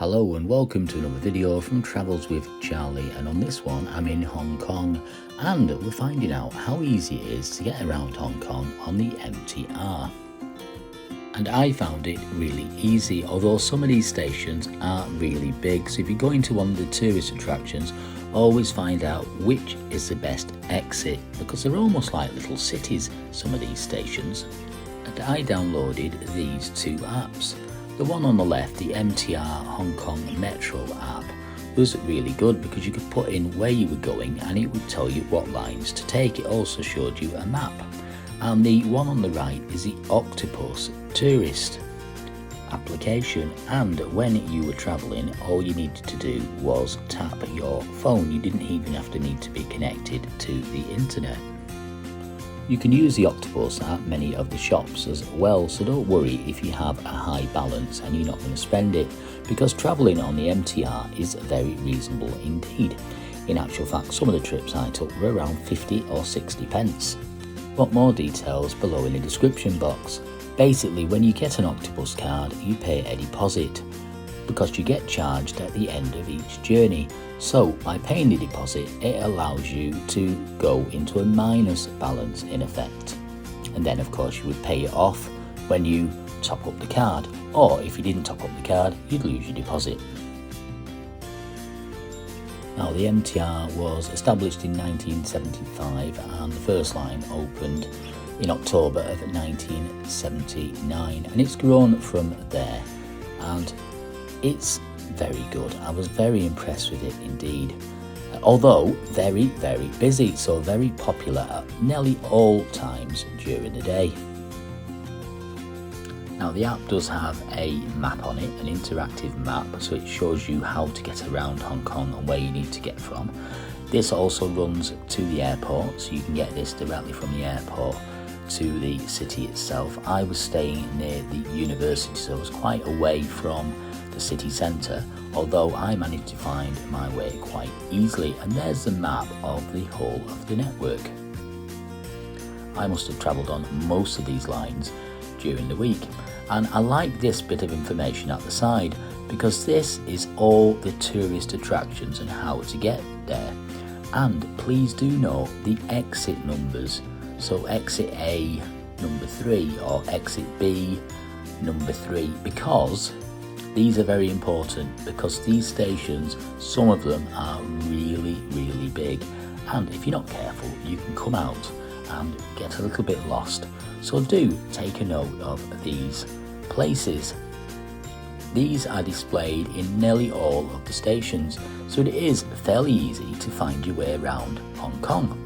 Hello and welcome to another video from Travels with Charlie, and on this one I'm in Hong Kong and we're finding out how easy it is to get around Hong Kong on the MTR. And I found it really easy, although some of these stations are really big, so if you're going to one of the tourist attractions, always find out which is the best exit, because they're almost like little cities, some of these stations. And I downloaded these two apps. The one on the left, the MTR Hong Kong Metro app, was really good because you could put in where you were going and it would tell you what lines to take. It also showed you a map. And the one on the right is the Octopus Tourist application, and when you were travelling, all you needed to do was tap your phone. You didn't even have to need to be connected to the internet. You can use the Octopus at many of the shops as well, so don't worry if you have a high balance and you're not going to spend it, because travelling on the MTR is very reasonable indeed. In actual fact, some of the trips I took were around 50 or 60 pence. But more details below in the description box. Basically, when you get an Octopus card, you pay a deposit because you get charged at the end of each journey. So by paying the deposit, it allows you to go into a minus balance in effect. And then of course you would pay it off when you top up the card, or if you didn't top up the card, you'd lose your deposit. Now, the MTR was established in 1975 and the first line opened in October of 1979, and it's grown from there, and it's very good. I was very impressed with it indeed, although very busy, so very popular at nearly all times during the day. Now, the app does have a map on it, an interactive map, so it shows you how to get around Hong Kong and where you need to get from. This also runs to the airport, so you can get this directly from the airport to the city itself. I was staying near the university, so I was quite away from the city centre, although I managed to find my way quite easily. And there's the map of the whole of the network. I must have travelled on most of these lines during the week, and I like this bit of information at the side because this is all the tourist attractions and how to get there. And please do note the exit numbers, so exit A number 3 or exit B number 3, because these are very important, because these stations, some of them are really big, and if you're not careful you can come out and get a little bit lost. So do take a note of these places. These are displayed in nearly all of the stations, so it is fairly easy to find your way around Hong Kong.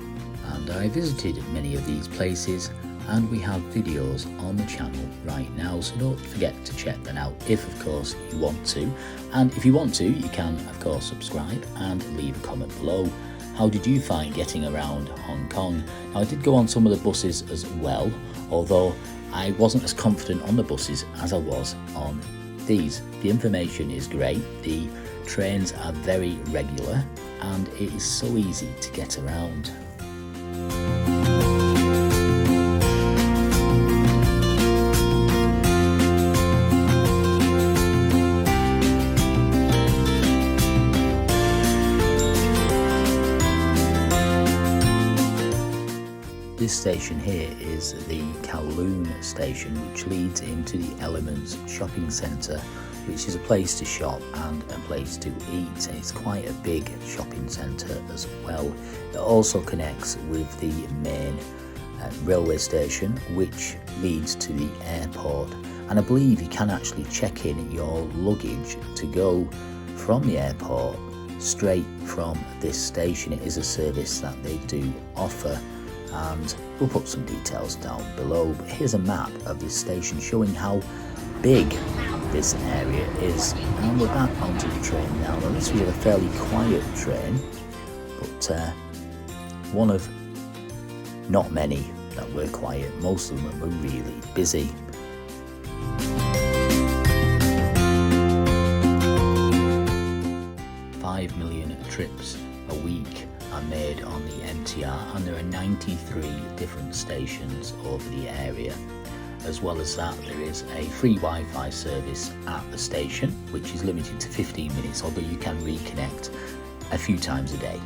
And I visited many of these places, and we have videos on the channel right now, so don't forget to check them out if of course you want to. And if you want to, you can of course subscribe and leave a comment below. How did you find getting around Hong Kong? Now, I did go on some of the buses as well, although I wasn't as confident on the buses as I was on these. The information is great, the trains are very regular, and it is so easy to get around. This station here is the Kowloon station, which leads into the Elements shopping centre, which is a place to shop and a place to eat. It's quite a big shopping centre as well. It also connects with the main railway station, which leads to the airport, and I believe you can actually check in your luggage to go from the airport straight from this station. It is a service that they do offer, and we'll put some details down below. But here's a map of this station showing how big this area is. And we're back onto the train now. Now, this was a fairly quiet train, but one of not many that were quiet. Most of them were really busy. $5 million trips a week are made on the MTR, and there are 93 different stations over the area. As well as that, there is a free Wi-Fi service at the station, which is limited to 15 minutes, although you can reconnect a few times a day.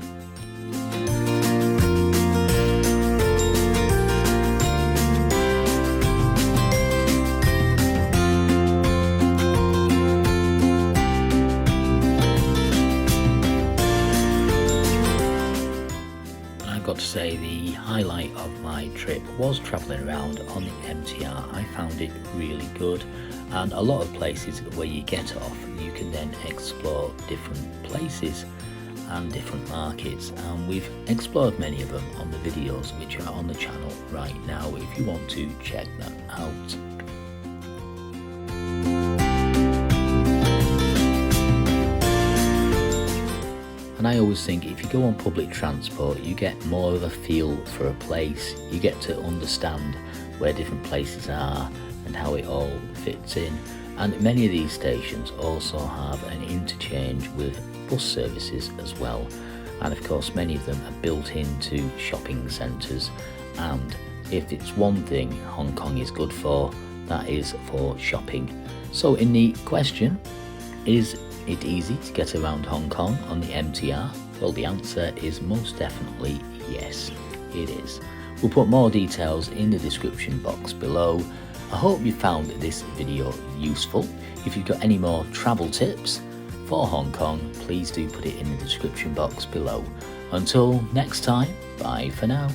Got to say, the highlight of my trip was travelling around on the MTR. I found it really good, and a lot of places where you get off you can then explore different places and different markets, and we've explored many of them on the videos which are on the channel right now if you want to check that out. And I always think if you go on public transport, you get more of a feel for a place. You get to understand where different places are and how it all fits in. And many of these stations also have an interchange with bus services as well. And of course, many of them are built into shopping centres. And if it's one thing Hong Kong is good for, that is for shopping. So in the question, is it easy to get around Hong Kong on the MTR? Well, the answer is most definitely yes, it is. We'll put more details in the description box below. I hope you found this video useful. If you've got any more travel tips for Hong Kong, please do put it in the description box below. Until next time, bye for now.